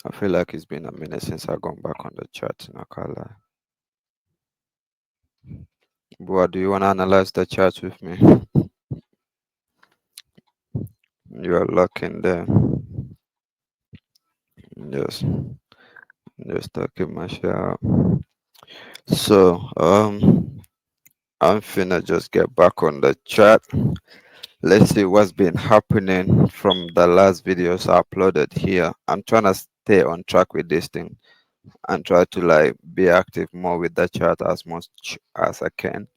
I feel like it's been a minute since I gone back on the chat, and I can't lie. But do you want to analyze the chart with me? You are looking there. Just, just talking my shit out. So, I'm finna just get back on the chat. Let's see what's been happening from the last videos I uploaded here. I'm trying to stay on track with this thing and try to like be active more with the chat as much as I can.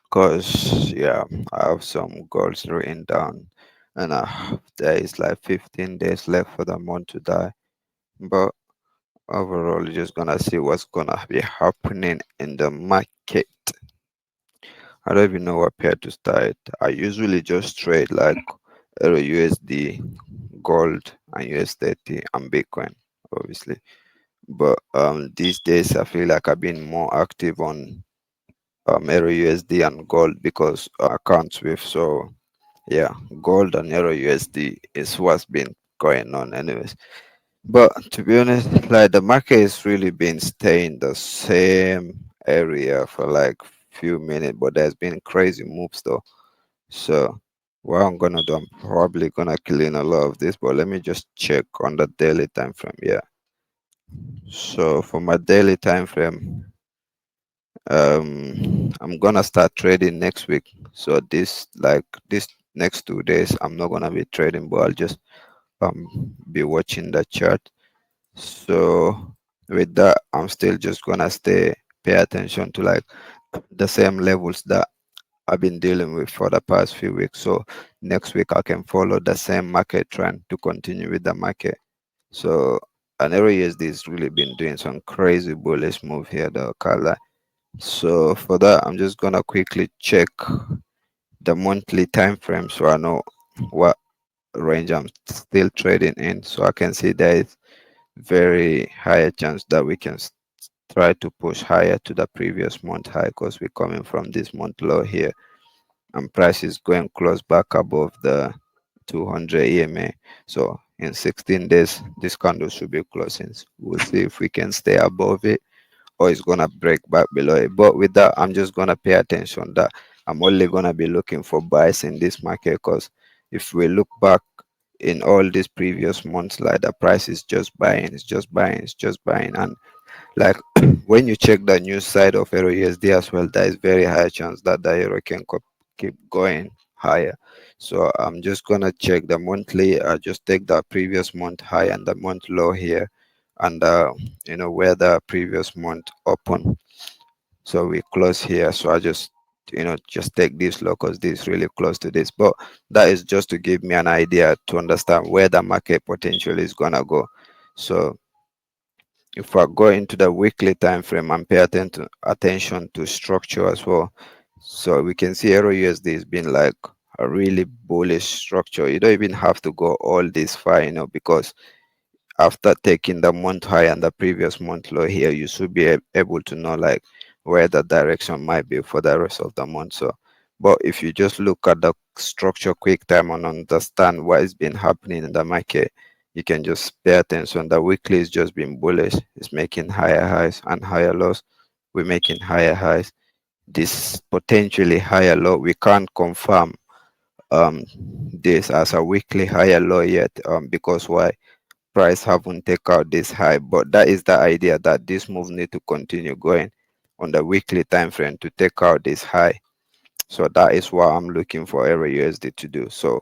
Cause yeah, I have some goals written down, and there is like 15 days left for the month to die. But overall, you're just gonna see what's gonna be happening in the market. I don't even know what pair to start. I usually just trade like EURUSD, gold, and US30 and Bitcoin, obviously. But these days I feel like I've been more active on EURUSD and gold because accounts with. So yeah, gold and EURUSD is what's been going on anyways. But to be honest, like the market has really been staying the same area for like few minutes, but there's been crazy moves though. So what I'm gonna do, I'm probably gonna clean a lot of this, but let me just check on the daily time frame. Yeah. So for my daily time frame, I'm gonna start trading next week. So this next 2 days, I'm not gonna be trading, but I'll just be watching the chart. So with that, I'm still just gonna pay attention to like the same levels that I've been dealing with for the past few weeks. So next week I can follow the same market trend to continue with the market. So an USD has really been doing some crazy bullish move here, though, Carla. So for that, I'm just gonna quickly check the monthly time frame so I know what range I'm still trading in. So I can see there is very higher chance that we can try to push higher to the previous month high because we're coming from this month low here, and price is going close back above the 200 EMA. So in 16 days, this candle should be closing. We'll see if we can stay above it or it's gonna break back below it. But with that, I'm just gonna pay attention that I'm only gonna be looking for buys in this market because if we look back in all these previous months, like the price is just buying, it's just buying, it's just buying, and like when you check the news side of Euro USD as well, there is very high chance that the euro can keep going higher. So I'm just gonna check the monthly. I just take the previous month high and the month low here, and where the previous month open. So we close here. So I just just take this low because this is really close to this. But that is just to give me an idea to understand where the market potential is gonna go. So if I go into the weekly time frame and pay attention to structure as well, so we can see Euro USD has been like a really bullish structure. You don't even have to go all this far, because after taking the month high and the previous month low here, you should be able to know like where the direction might be for the rest of the month. So, but if you just look at the structure quick time and understand what has been happening in the market, you can just pay attention. The weekly is just been bullish. It's making higher highs and higher lows. We're making higher highs. This potentially higher low, we can't confirm um this as a weekly higher low yet, because why? Price haven't take out this high, but that is the idea that this move need to continue going on the weekly time frame to take out this high. So that is what I'm looking for every USD to do. So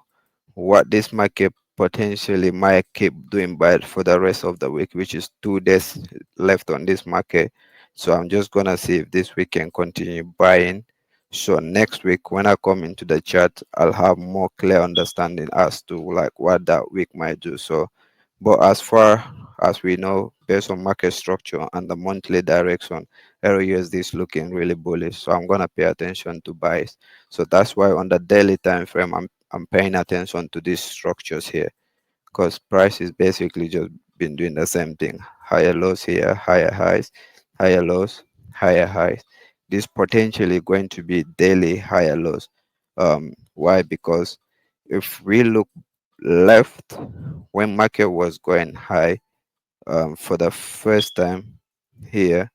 what this market potentially might keep doing by for the rest of the week, which is 2 days left on this market. So I'm just gonna see if this week can continue buying. So next week when I come into the chart, I'll have more clear understanding as to like what that week might do. So but as far as we know, based on market structure and the monthly direction, EURUSD is looking really bullish. So I'm gonna pay attention to buys. So that's why on the daily time frame, I'm paying attention to these structures here because price is basically just been doing the same thing. Higher lows here, higher highs, higher lows, higher highs. This potentially going to be daily higher lows. Why? Because if we look left when market was going high, for the first time here,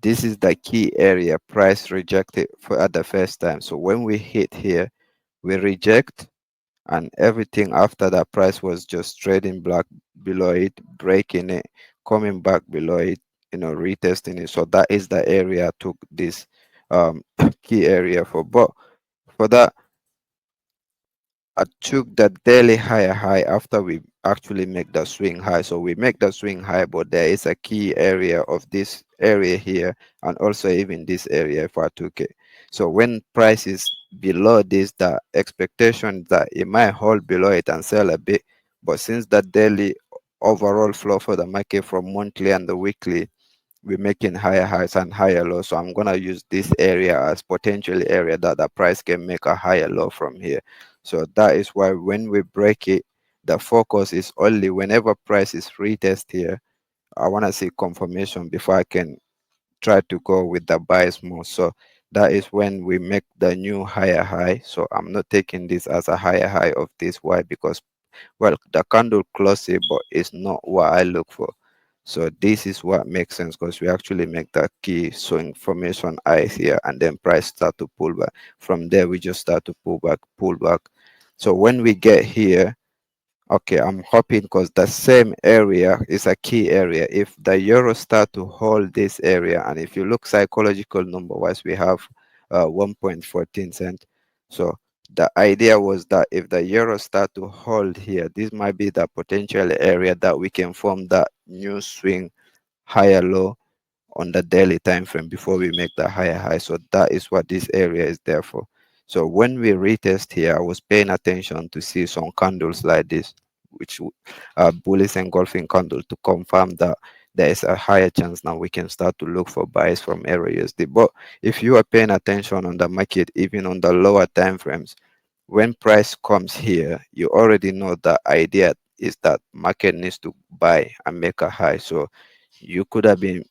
this is the key area price rejected for at the first time. So when we hit here, we reject, and everything after that price was just trading black below it, breaking it, coming back below it, retesting it. So that is the area I took this key area for. But for that, I took the daily higher high after we actually make the swing high. So we make the swing high, but there is a key area of this area here, and also even this area if I took it. So when price is below this, the expectation that it might hold below it and sell a bit. But since the daily overall flow for the market from monthly and the weekly, we're making higher highs and higher lows. So I'm gonna use this area as potential area that the price can make a higher low from here. So that is why when we break it, the focus is only whenever price is retest here. I wanna see confirmation before I can try to go with the buys more. So that is when we make the new higher high. So I'm not taking this as a higher high of this. Why? Because well, the candle close it, but it's not what I look for. So this is what makes sense because we actually make that key swing formation eyes here, and then price start to pull back. From there, we just start to pull back, pull back. So when we get here, okay, I'm hoping because the same area is a key area. If the euro start to hold this area, and if you look psychological number wise, we have 1.14 cent. So the idea was that if the euro start to hold here, this might be the potential area that we can form that new swing higher low on the daily time frame before we make the higher high. So that is what this area is there for. So when we retest here, I was paying attention to see some candles like this, which are bullish engulfing candle, to confirm that there is a higher chance now we can start to look for buys from EURUSD. But if you are paying attention on the market, even on the lower time frames, when price comes here, you already know the idea is that market needs to buy and make a high. So you could have been,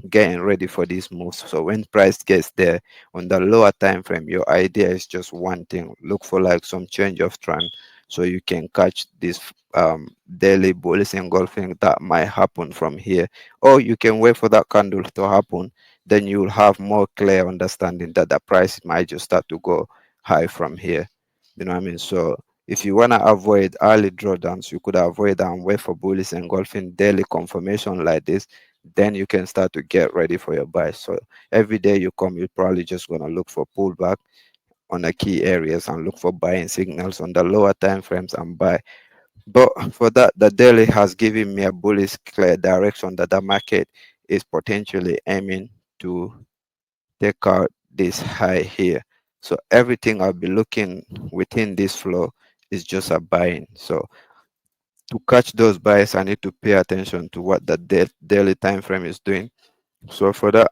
getting ready for this move. So when price gets there on the lower time frame, your idea is just one thing: look for like some change of trend, so you can catch this daily bullish engulfing that might happen from here, or you can wait for that candle to happen. Then you'll have more clear understanding that the price might just start to go high from here. You know what I mean? So if you want to avoid early drawdowns, you could avoid and wait for bullish engulfing daily confirmation like this. Then you can start to get ready for your buy. So every day you come, you're probably just going to look for pullback on the key areas and look for buying signals on the lower time frames and buy. But for that, the daily has given me a bullish clear direction that the market is potentially aiming to take out this high here. So everything I'll be looking within this flow is just a buying. So to catch those buys, I need to pay attention to what the daily time frame is doing. So for that,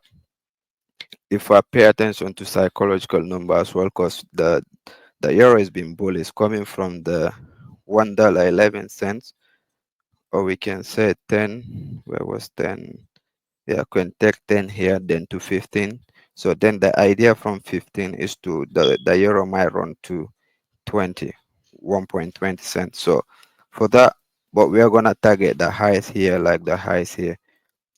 if I pay attention to psychological number as well, because the euro has been bullish coming from the $1.11, or we can say 10. Where was 10? Yeah, can take 10 here, then to 15. So then the idea from 15 is to the euro might run to 20, 1.20 cents. So for that, but we are gonna target the highs here, like the highs here.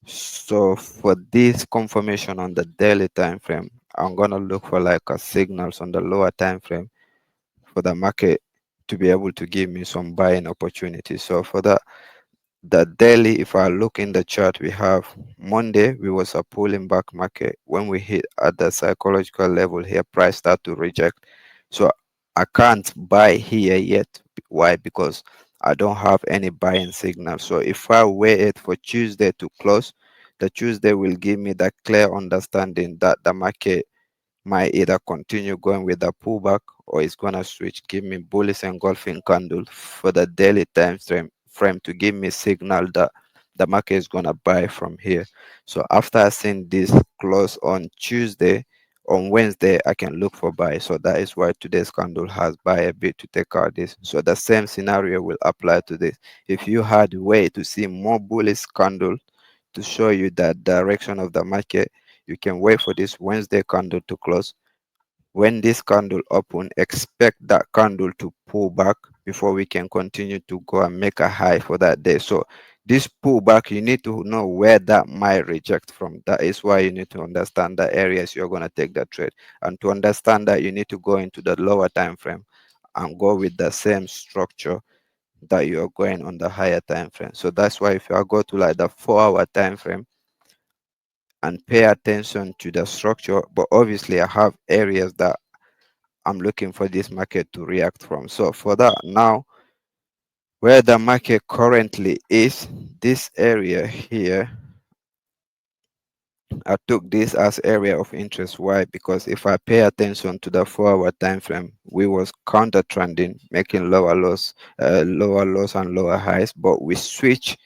So for this confirmation on the daily time frame, I'm gonna look for like a signals on the lower time frame for the market to be able to give me some buying opportunity. So for that, the daily, if I look in the chart, we have Monday, we was a pulling back market. When we hit at the psychological level here, price start to reject. So I can't buy here yet. Why? Because I don't have any buying signal. So if I wait for Tuesday to close, the Tuesday will give me the clear understanding that the market might either continue going with the pullback, or it's gonna switch, give me bullish engulfing candle for the daily time frame to give me signal that the market is gonna buy from here. So after I seen this close on Tuesday, on Wednesday I can look for buy. So that is why today's candle has buy a bit to take out this. So the same scenario will apply to this. If you had way to see more bullish candle to show you the direction of the market, you can wait for this Wednesday candle to close. When this candle open, expect that candle to pull back before we can continue to go and make a high for that day. So This pullback, you need to know where that might reject from. That is why you need to understand the areas you're going to take the trade. And to understand that, you need to go into the lower time frame and go with the same structure that you're going on the higher time frame. So that's why if you go to like the 4 hour time frame and pay attention to the structure, but obviously I have areas that I'm looking for this market to react from. So for that now, where the market currently is, this area here, I took this as area of interest. Why? Because if I pay attention to the 4 hour time frame, we was counter trending, making lower lows and lower highs, but we switched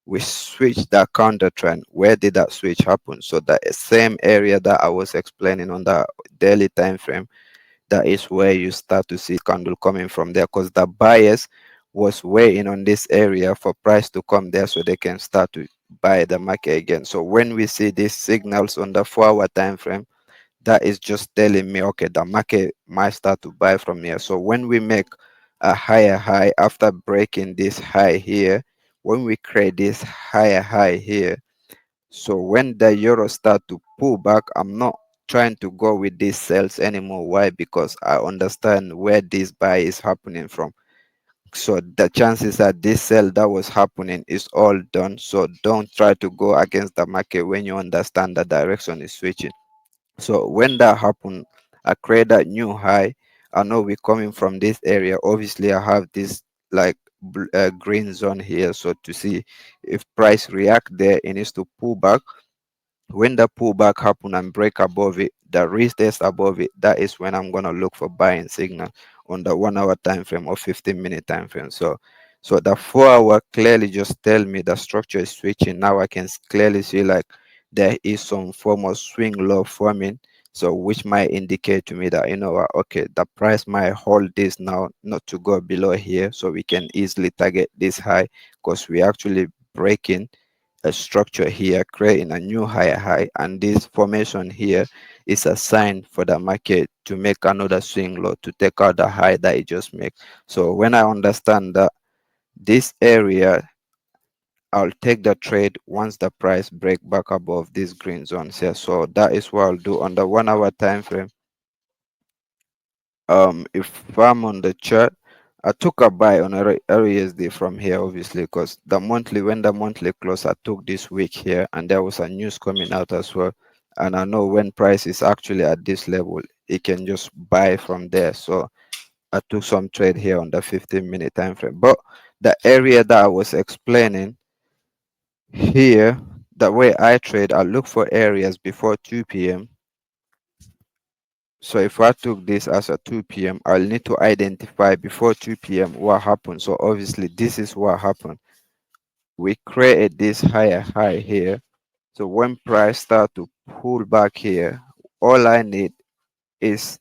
that counter trend. Where did that switch happen? So the same area that I was explaining on the daily time frame, that is where you start to see candle coming from there, because the buyers was waiting on this area for price to come there so they can start to buy the market again. So when we see these signals on the 4 hour time frame, that is just telling me, okay, the market might start to buy from here. So when we make a higher high after breaking this high here, when we create this higher high here, so when the euro start to pull back, I'm not trying to go with these sales anymore. Why? Because I understand where this buy is happening from. So the chances that this sell that was happening is all done. So don't try to go against the market when you understand the direction is switching. So when that happened, I create that new high. I know we're coming from this area. Obviously, I have this like green zone here. So to see if price react there, it needs to pull back. When the pullback happen and break above it, the retest above it, that is when I'm gonna look for buying signal on the 1 hour time frame or 15-minute time frame. So the 4 hour clearly just tell me the structure is switching. Now I can clearly see like there is some form of swing low forming. So which might indicate to me that, okay, the price might hold this now, not to go below here, so we can easily target this high because we actually breaking a structure here, creating a new higher high, and this formation here is a sign for the market to make another swing low to take out the high that it just made. So when I understand that this area, I'll take the trade once the price break back above these green zones here. So that is what I'll do on the 1 hour time frame. If I'm on the chart, I took a buy on EURUSD from here, obviously, because when the monthly close, I took this week here, and there was a news coming out as well. And I know when price is actually at this level, it can just buy from there. So I took some trade here on the 15-minute time frame. But the area that I was explaining here, the way I trade, I look for areas before 2 p.m. So if I took this as a 2 p.m., I'll need to identify before 2 p.m. what happened. So obviously this is what happened. We created this higher high here. So when price start to pull back here, all I need is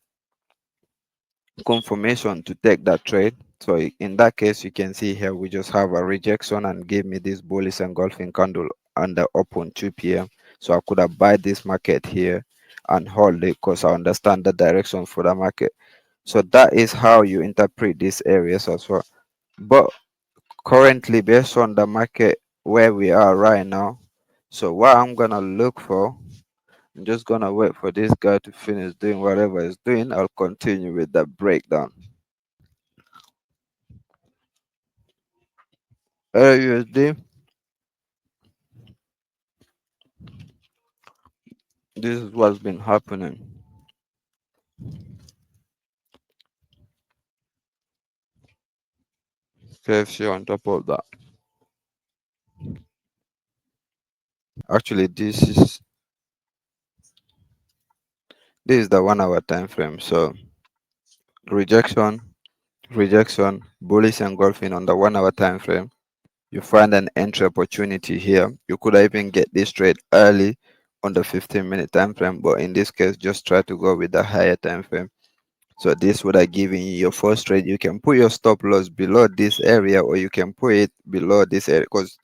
confirmation to take that trade. So in that case, you can see here, we just have a rejection and give me this bullish engulfing candle on the open 2 p.m. So I could have buy this market here and hold it because I understand the direction for the market. So that is how you interpret these areas as well. But currently, based on the market where we are right now, so what I'm gonna look for, I'm just gonna wait for this guy to finish doing whatever he's doing. I'll continue with the breakdown. USD, this is what's been happening. KFC on top of that. Actually, this is the 1 hour time frame. So rejection, rejection, bullish engulfing on the 1 hour time frame. You find an entry opportunity here. You could even get this trade early on the 15-minute time frame, but in this case, just try to go with the higher time frame. So this would have given you your first trade. You can put your stop loss below this area, or you can put it below this area, because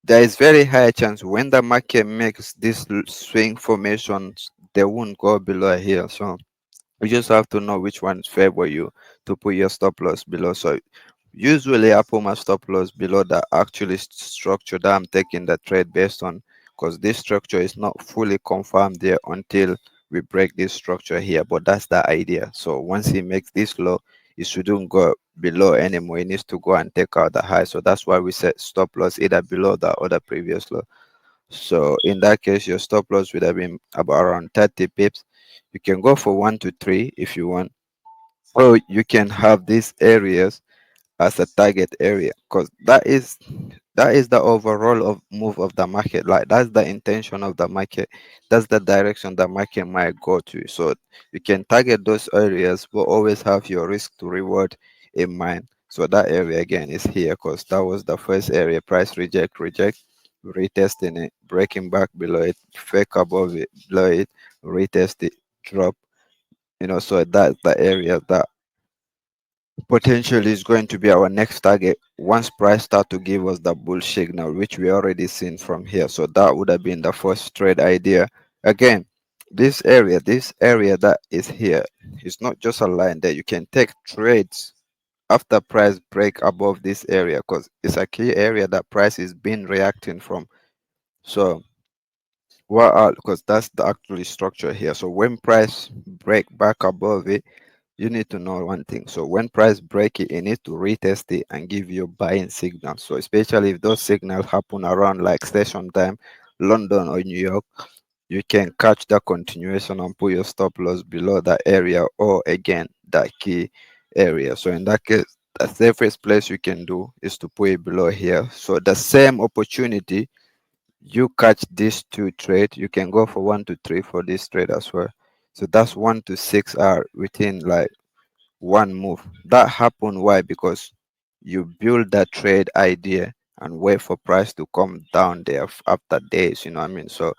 there is very high chance when the market makes this swing formations, they won't go below here. So you just have to know which ones favor you to put your stop loss below. So Usually I put my stop loss below the actually structure that I'm taking the trade based on, because this structure is not fully confirmed there until we break this structure here. But that's the idea. So once he makes this low, it shouldn't go below anymore. It needs to go and take out the high. So that's why we set stop loss either below the other previous low. So in that case, your stop loss would have been about around 30 pips. You can go for 1 to 3 if you want, or you can have these areas as a target area, because that is the overall of move of the market. Like that's the intention of the market, that's the direction the market might go to. So you can target those areas, but always have your risk to reward in mind. So that area again is here, because that was the first area, price reject, retesting it, breaking back below it, fake above it, below it, retest it, drop. So that's the area that potentially is going to be our next target once price start to give us the bull signal, which we already seen from here. So that would have been the first trade idea. Again, this area that is here is not just a line that you can take trades after price break above this area, because it's a key area that price is been reacting from. So because that's the actually structure here. So when price break back above it, you need to know one thing. So when price break it, you need to retest it and give you buying signals. So especially if those signals happen around like station time, London or New York, you can catch the continuation and put your stop loss below that area, or again that key area. So in that case, the safest place you can do is to put it below here. So the same opportunity you catch these two trade, you can go for 1 to 3 for this trade as well. So that's 1 to 6 are within like one move. That happened why? Because you build that trade idea and wait for price to come down there after days, you know what I mean? So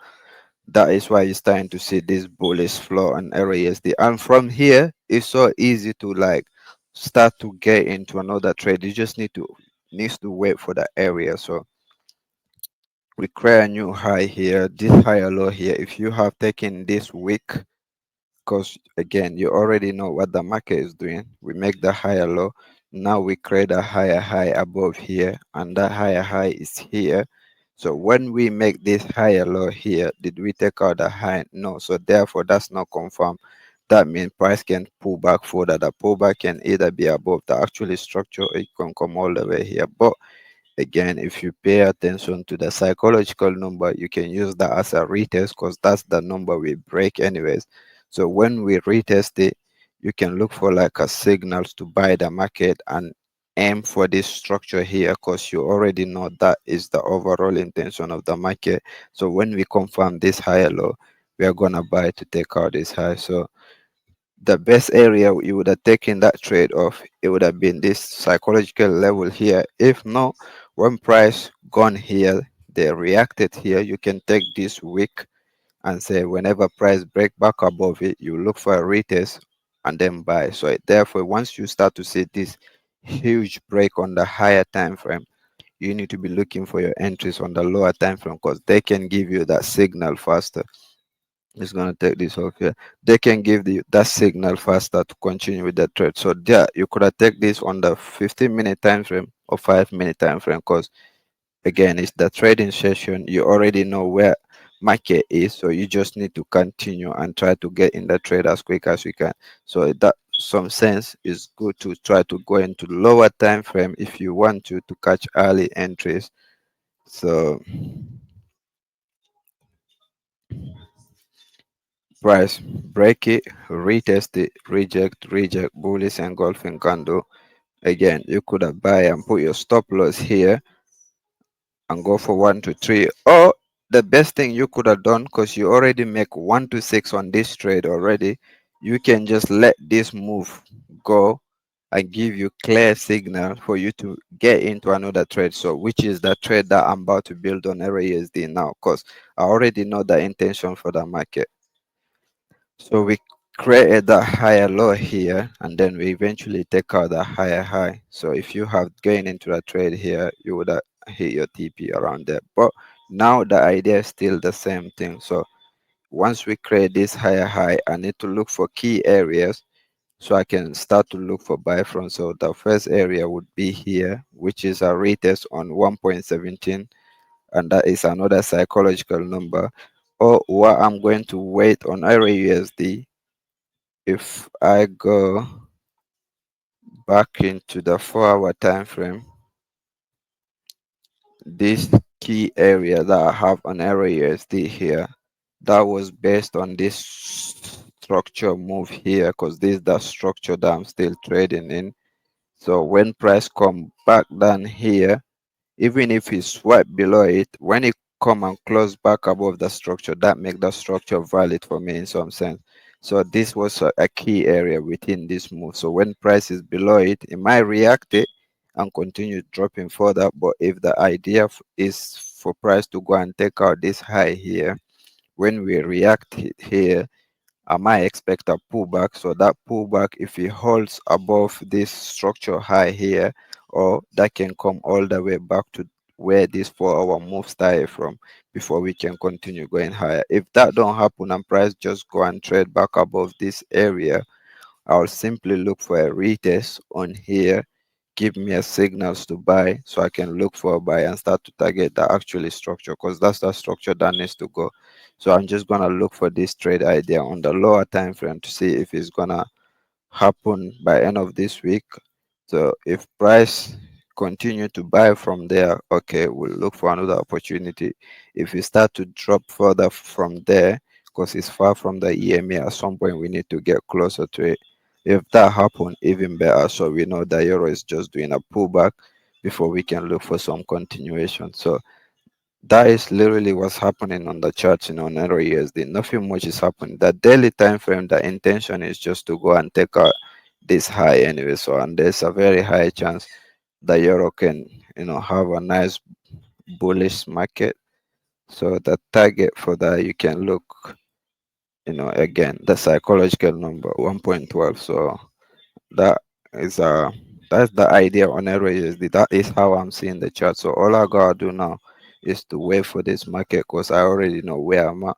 that is why you're starting to see this bullish flow on EURUSD. And from here, it's so easy to like start to get into another trade. You just needs to wait for the area. So we create a new high here, this higher low here. If you have taken this week, because again you already know what the market is doing, we make the higher low, now we create a higher high above here, and that higher high is here. So when we make this higher low here, did we take out the high? No. So therefore that's not confirmed. That means price can pull back further. The pullback can either be above the actual structure, or it can come all the way here. But again, if you pay attention to the psychological number, you can use that as a retest, because that's the number we break anyways. So when we retest it, you can look for like a signals to buy the market and aim for this structure here, because you already know that is the overall intention of the market. So when we confirm this higher low, we are gonna buy to take out this high. So the best area you would have taken that trade off, it would have been this psychological level here. If not, when price gone here, they reacted here, you can take this wick and say whenever price break back above it, you look for a retest and then buy. So therefore, once you start to see this huge break on the higher time frame, you need to be looking for your entries on the lower time frame, because they can give you that signal faster. It's gonna take this off here. They can give that signal faster to continue with the trade. So there, you could have take this on the 15-minute time frame or 5-minute time frame, because again, it's the trading session. You already know where market is, so you just need to continue and try to get in the trade as quick as you can. So that some sense is good to try to go into lower time frame if you want to catch early entries. So price break it, retest it, reject, bullish engulfing candle. Again, you could have buy and put your stop loss here and go for 1 to 3. Or the best thing you could have done, because you already make 1 to 6 on this trade already, you can just let this move go and give you clear signal for you to get into another trade. So which is the trade that I'm about to build on EURUSD now, because I already know the intention for the market. So we created that higher low here, and then we eventually take out the higher high. So if you have gained into a trade here, you would have hit your TP around there. But now the idea is still the same thing. So once we create this higher high, I need to look for key areas so I can start to look for buy from. So the first area would be here, which is a retest on 1.17, and that is another psychological number. Or what I'm going to wait on EURUSD, if I go back into the 4-hour time frame, this key area that I have on EURUSD here, that was based on this structure move here, because this is the structure that I'm still trading in. So when price come back down here, even if it swipe below it, when it come and close back above the structure, that make the structure valid for me in some sense. So this was a key area within this move. So when price is below it, it might react it and continue dropping further. But if the idea is for price to go and take out this high here, when we react here, I might expect a pullback. So that pullback, if it holds above this structure high here, or that can come all the way back to where this 4-hour move started from before we can continue going higher. If that don't happen and price just go and trade back above this area, I'll simply look for a retest on here, give me a signals to buy, so I can look for a buy and start to target the actually structure, because that's the structure that needs to go. So I'm just gonna look for this trade idea on the lower time frame to see if it's gonna happen by end of this week. So if price continue to buy from there, okay, we'll look for another opportunity. If it start to drop further from there, because it's far from the EMA, at some point we need to get closer to it. If that happen, even better. So we know the euro is just doing a pullback before we can look for some continuation. So that is literally what's happening on the charts, on Euro USD. Nothing much is happening. The daily time frame, the intention is just to go and take out this high anyway. So, and there's a very high chance the euro can, have a nice bullish market. So the target for that, you can look, again, the psychological number 1.12. So that is that's the idea on Euro USD. That is how I'm seeing the chart. So all I gotta do now is to wait for this market, because I already know where I'm at.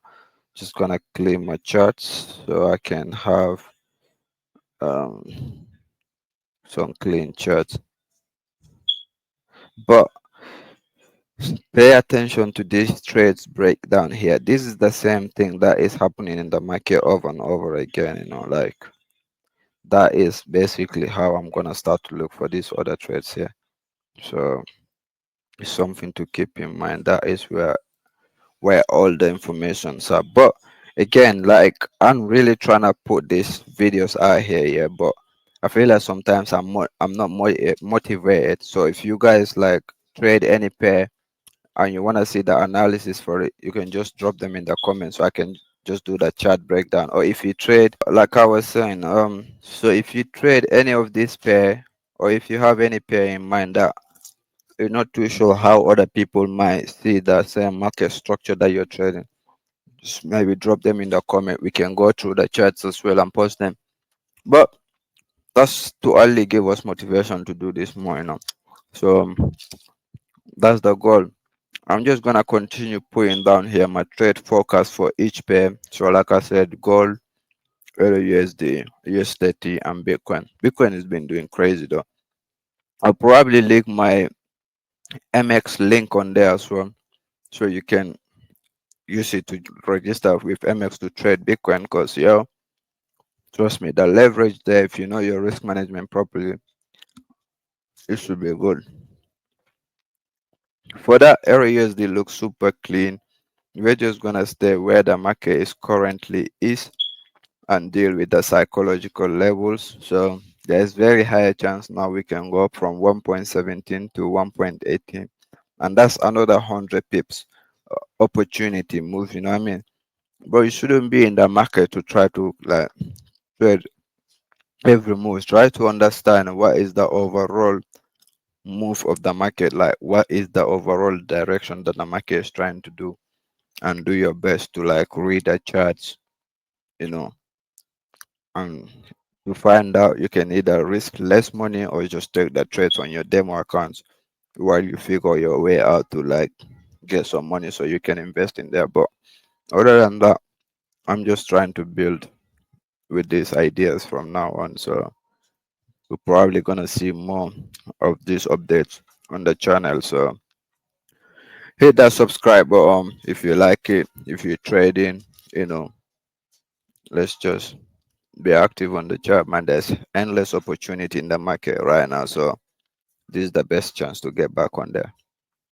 Just gonna clean my charts so I can have um some clean charts. But pay attention to this trades breakdown here. This is the same thing that is happening in the market over and over again, like that is basically how I'm gonna start to look for these other trades here. So it's something to keep in mind. That is where all the informations are. But again, like, I'm really trying to put these videos out here, yeah, but I feel like sometimes I'm not motivated. So if you guys like trade any pair and you want to see the analysis for it, you can just drop them in the comments so I can just do the chart breakdown. Or if you trade, like I was saying, so if you trade any of this pair, or if you have any pair in mind that you're not too sure how other people might see the same market structure that you're trading, just maybe drop them in the comment. We can go through the charts as well and post them. But that's to only give us motivation to do this more. So that's the goal. I'm just gonna continue putting down here my trade forecast for each pair. So like I said, gold, Euro USD, US30, and Bitcoin. Bitcoin has been doing crazy though. I'll probably link my MX link on there as well, so you can use it to register with MX to trade Bitcoin. Because trust me, the leverage there, if you know your risk management properly, it should be good. For that, Euro USD looks super clean. We're just gonna stay where the market is currently is and deal with the psychological levels. So there's very high chance now we can go up from 1.17 to 1.18, and that's another 100 pips opportunity move. You know what I mean? But you shouldn't be in the market to try to like trade every move. Try to understand what is the overall move of the market, like what is the overall direction that the market is trying to do, and do your best to like read the charts, you know, and to find out you can either risk less money or just take the trades on your demo accounts while you figure your way out to like get some money so you can invest in there. But other than that, I'm just trying to build with these ideas from now on. So we're probably gonna see more of these updates on the channel. So hit that subscribe button if you like it. If you're trading, you know, let's just be active on the chat, man. There's endless opportunity in the market right now. So this is the best chance to get back on there.